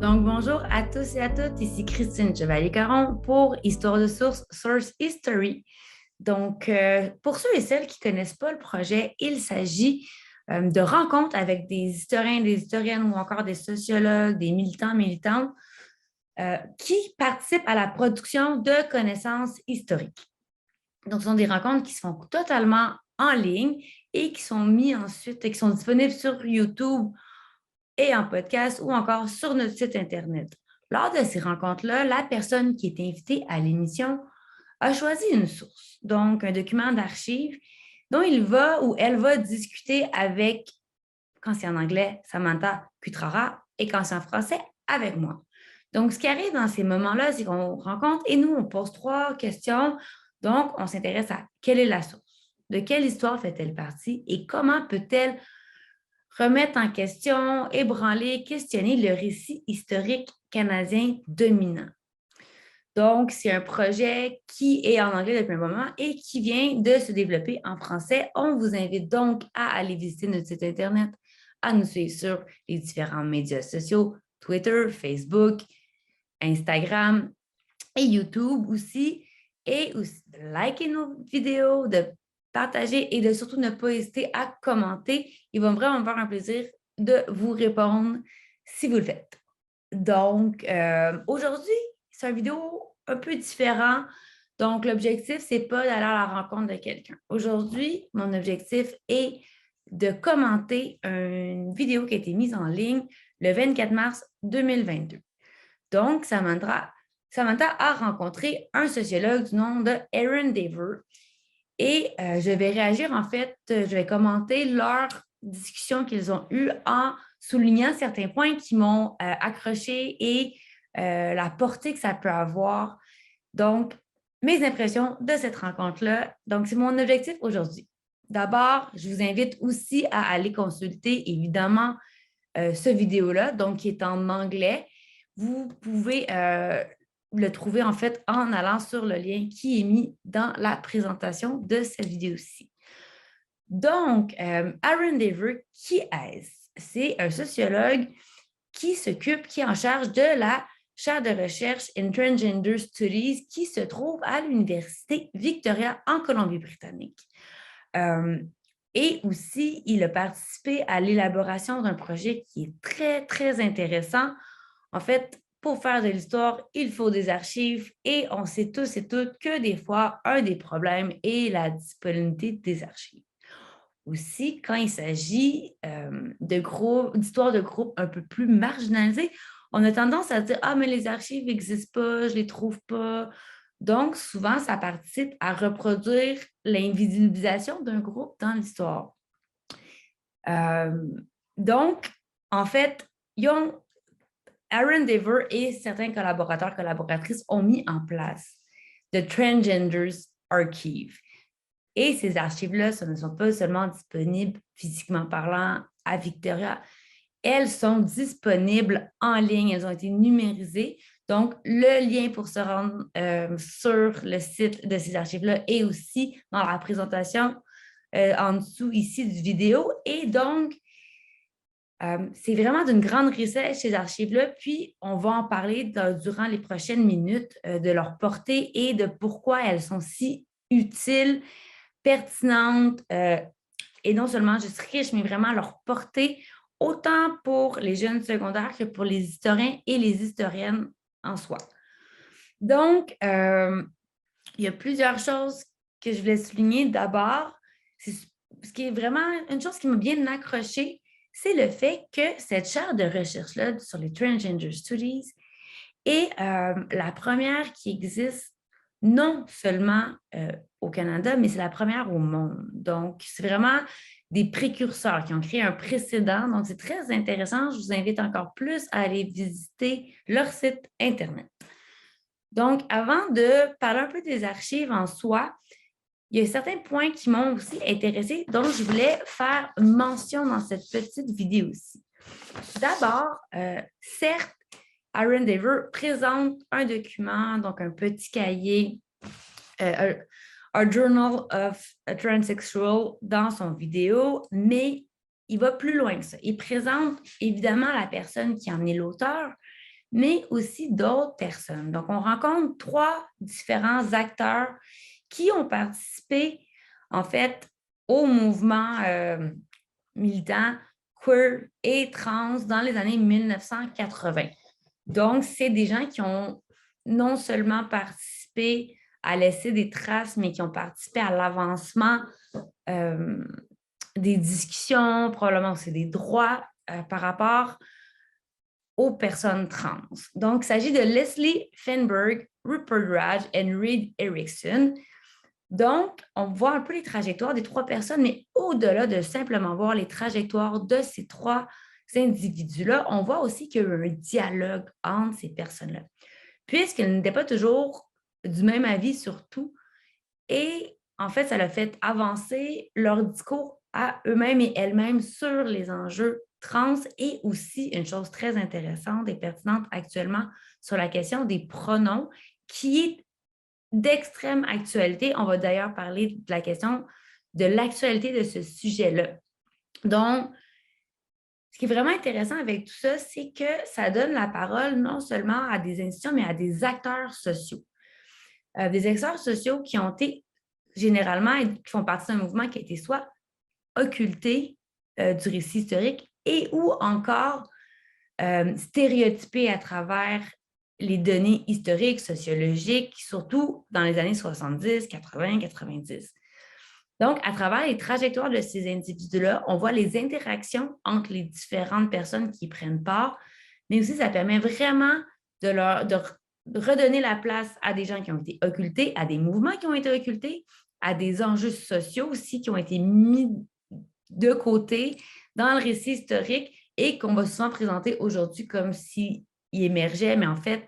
Donc, bonjour à tous et à toutes. Ici Christine Chevalier-Caron pour Histoire de source, Source History. Donc, pour ceux et celles qui ne connaissent pas le projet, il s'agit de rencontres avec des historiens, des historiennes ou encore des sociologues, des militants, militantes qui participent à la production de connaissances historiques. Donc, ce sont des rencontres qui se font totalement en ligne et qui sont mises ensuite, qui sont disponibles sur YouTube et en podcast ou encore sur notre site Internet. Lors de ces rencontres-là, la personne qui est invitée à l'émission a choisi une source, donc un document d'archives dont il va ou elle va discuter avec, quand c'est en anglais, Samantha Cutrara et quand c'est en français, avec moi. Donc, ce qui arrive dans ces moments-là, c'est qu'on rencontre et nous, on pose 3 questions. Donc, on s'intéresse à quelle est la source, de quelle histoire fait-elle partie et comment peut-elle remettre en question, ébranler, questionner le récit historique canadien dominant. Donc, c'est un projet qui est en anglais depuis un moment et qui vient de se développer en français. On vous invite donc à aller visiter notre site Internet, à nous suivre sur les différents médias sociaux, Twitter, Facebook, Instagram et YouTube aussi. Et aussi de liker nos vidéos, de partager et de surtout ne pas hésiter à commenter. Il va vraiment me faire un plaisir de vous répondre si vous le faites. Donc, aujourd'hui, c'est une vidéo un peu différente. Donc, l'objectif, ce n'est pas d'aller à la rencontre de quelqu'un. Aujourd'hui, mon objectif est de commenter une vidéo qui a été mise en ligne le 24 mars 2022. Donc, Samantha a rencontré un sociologue du nom de Aaron Dever et je vais réagir, en fait, je vais commenter leur discussion qu'ils ont eue en soulignant certains points qui m'ont accroché et la portée que ça peut avoir. Donc, mes impressions de cette rencontre-là. Donc, c'est mon objectif aujourd'hui. D'abord, je vous invite aussi à aller consulter, évidemment, ce vidéo-là, donc qui est en anglais. Vous pouvez le trouver en fait en allant sur le lien qui est mis dans la présentation de cette vidéo-ci. Donc, Aaron Dever, qui est-ce? C'est un sociologue qui est en charge de la chaire de recherche in Transgender Studies qui se trouve à l'Université Victoria en Colombie-Britannique. Et aussi, il a participé à l'élaboration d'un projet qui est très, très intéressant. En fait, pour faire de l'histoire, il faut des archives et on sait tous et toutes que des fois, un des problèmes est la disponibilité des archives. Aussi, quand il s'agit d'histoires de groupes un peu plus marginalisés, on a tendance à dire « Ah, mais les archives n'existent pas, je ne les trouve pas ». Donc, souvent, ça participe à reproduire l'invisibilisation d'un groupe dans l'histoire. Donc, en fait, Aaron Dever et certains collaborateurs, collaboratrices ont mis en place The Transgenders Archive. Et ces archives-là, ce ne sont pas seulement disponibles physiquement parlant à Victoria, elles sont disponibles en ligne, elles ont été numérisées. Donc, le lien pour se rendre sur le site de ces archives-là est aussi dans la présentation en dessous ici du vidéo. Et donc, c'est vraiment d'une grande richesse ces archives-là, puis on va en parler durant les prochaines minutes de leur portée et de pourquoi elles sont si utiles, pertinentes et non seulement juste riches, mais vraiment leur portée autant pour les jeunes secondaires que pour les historiens et les historiennes en soi. Donc, il y a plusieurs choses que je voulais souligner. D'abord, ce qui est vraiment une chose qui m'a bien accrochée, c'est le fait que cette chaire de recherche-là sur les Transgender Studies est la première qui existe non seulement au Canada, mais c'est la première au monde. Donc, c'est vraiment des précurseurs qui ont créé un précédent. Donc, c'est très intéressant. Je vous invite encore plus à aller visiter leur site Internet. Donc, avant de parler un peu des archives en soi, il y a certains points qui m'ont aussi intéressée, dont je voulais faire mention dans cette petite vidéo-ci. D'abord, certes, Aaron Dever présente un document, donc un petit cahier, A Journal of a Transsexual dans son vidéo, mais il va plus loin que ça. Il présente évidemment la personne qui en est l'auteur, mais aussi d'autres personnes. Donc, on rencontre 3 différents acteurs qui ont participé, en fait, au mouvement militant queer et trans dans les années 1980. Donc, c'est des gens qui ont non seulement participé à laisser des traces, mais qui ont participé à l'avancement des discussions, probablement aussi des droits par rapport aux personnes trans. Donc, il s'agit de Leslie Feinberg, Rupert Raj et Reed Erickson. Donc, on voit un peu les trajectoires des 3 personnes, mais au-delà de simplement voir les trajectoires de ces 3 individus-là, on voit aussi qu'il y a eu un dialogue entre ces personnes-là, puisqu'ils n'étaient pas toujours du même avis sur tout. Et en fait, ça a fait avancer leur discours à eux-mêmes et elles-mêmes sur les enjeux trans et aussi une chose très intéressante et pertinente actuellement sur la question des pronoms qui est d'extrême actualité. On va d'ailleurs parler de la question de l'actualité de ce sujet-là. Donc, ce qui est vraiment intéressant avec tout ça, c'est que ça donne la parole non seulement à des institutions, mais à des acteurs sociaux. Des acteurs sociaux qui ont été généralement, qui font partie d'un mouvement qui a été soit occulté du récit historique et ou encore stéréotypé à travers les données historiques, sociologiques, surtout dans les années 70, 80, 90. Donc, à travers les trajectoires de ces individus-là, on voit les interactions entre les différentes personnes qui y prennent part, mais aussi ça permet vraiment de redonner la place à des gens qui ont été occultés, à des mouvements qui ont été occultés, à des enjeux sociaux aussi qui ont été mis de côté dans le récit historique et qu'on va souvent présenter aujourd'hui comme s'ils émergeaient, mais en fait,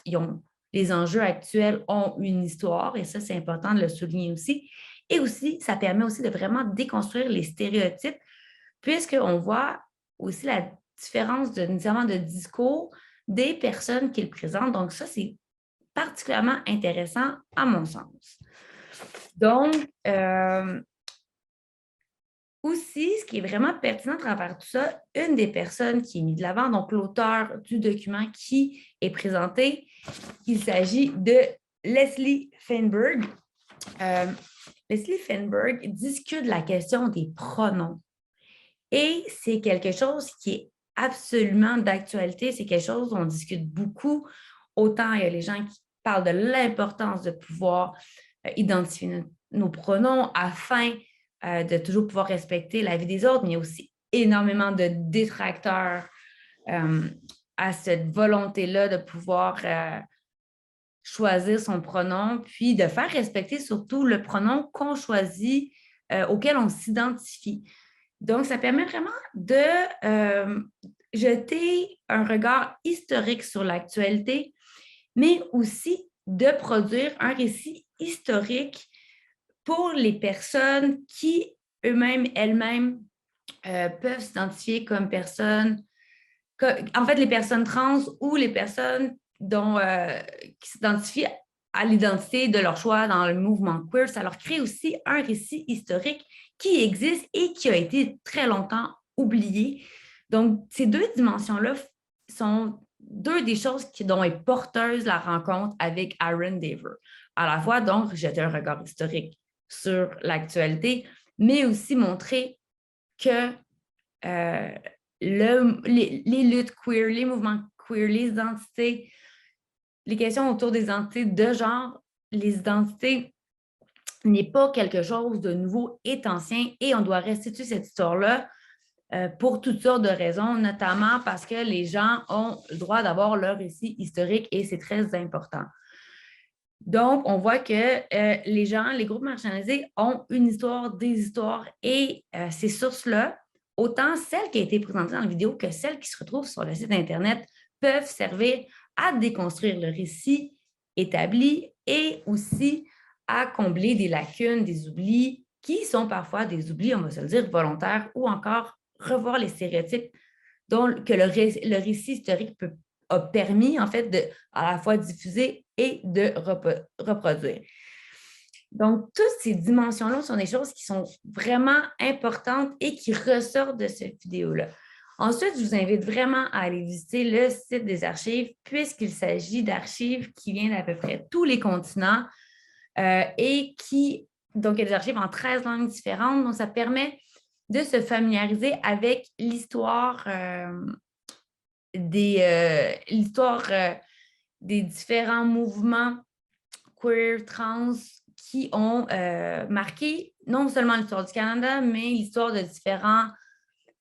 les enjeux actuels ont une histoire et ça, c'est important de le souligner aussi. Et aussi, ça permet aussi de vraiment déconstruire les stéréotypes puisqu'on voit aussi la différence nécessairement de discours des personnes qu'ils présentent. Donc, ça, c'est particulièrement intéressant à mon sens. Donc, aussi, ce qui est vraiment pertinent à travers tout ça, une des personnes qui est mise de l'avant, donc l'auteur du document qui est présenté, il s'agit de Leslie Feinberg. Leslie Feinberg discute la question des pronoms. Et c'est quelque chose qui est absolument d'actualité, c'est quelque chose dont on discute beaucoup. Autant il y a les gens qui parlent de l'importance de pouvoir identifier nos pronoms afin de toujours pouvoir respecter la vie des autres, mais il y a aussi énormément de détracteurs à cette volonté-là de pouvoir choisir son pronom, puis de faire respecter surtout le pronom qu'on choisit, auquel on s'identifie. Donc, ça permet vraiment de jeter un regard historique sur l'actualité, mais aussi de produire un récit historique pour les personnes qui eux-mêmes, elles-mêmes, peuvent s'identifier comme personnes, en fait, les personnes trans ou les personnes qui s'identifient à l'identité de leur choix dans le mouvement queer, ça leur crée aussi un récit historique qui existe et qui a été très longtemps oublié. Donc, ces 2 dimensions-là sont 2 des choses dont est porteuse la rencontre avec Aaron Dever. À la fois, donc, jeter un regard historique sur l'actualité, mais aussi montrer que les luttes queer, les mouvements queer, les identités, les questions autour des identités de genre, les identités n'est pas quelque chose de nouveau, est ancien et on doit restituer cette histoire-là pour toutes sortes de raisons, notamment parce que les gens ont le droit d'avoir leur récit historique et c'est très important. Donc, on voit que les gens, les groupes marginalisés ont une histoire, des histoires et ces sources-là, autant celles qui ont été présentées dans la vidéo que celles qui se retrouvent sur le site Internet, peuvent servir à déconstruire le récit établi et aussi à combler des lacunes, des oublis qui sont parfois des oublis, on va se le dire, volontaires ou encore revoir les stéréotypes que le récit historique a permis en fait de à la fois diffuser et de reproduire. Donc, toutes ces dimensions-là sont des choses qui sont vraiment importantes et qui ressortent de cette vidéo-là. Ensuite, je vous invite vraiment à aller visiter le site des archives, puisqu'il s'agit d'archives qui viennent d'à peu près tous les continents et qui, donc, il y a des archives en 13 langues différentes. Donc, ça permet de se familiariser avec l'histoire des différents mouvements queer, trans, qui ont marqué non seulement l'histoire du Canada, mais l'histoire de différents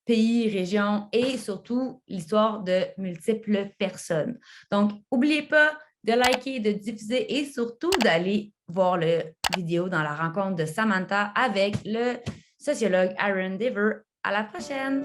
pays, régions et surtout l'histoire de multiples personnes. Donc, n'oubliez pas de liker, de diffuser et surtout d'aller voir la vidéo dans la rencontre de Samantha avec le sociologue Aaron Dever. À la prochaine!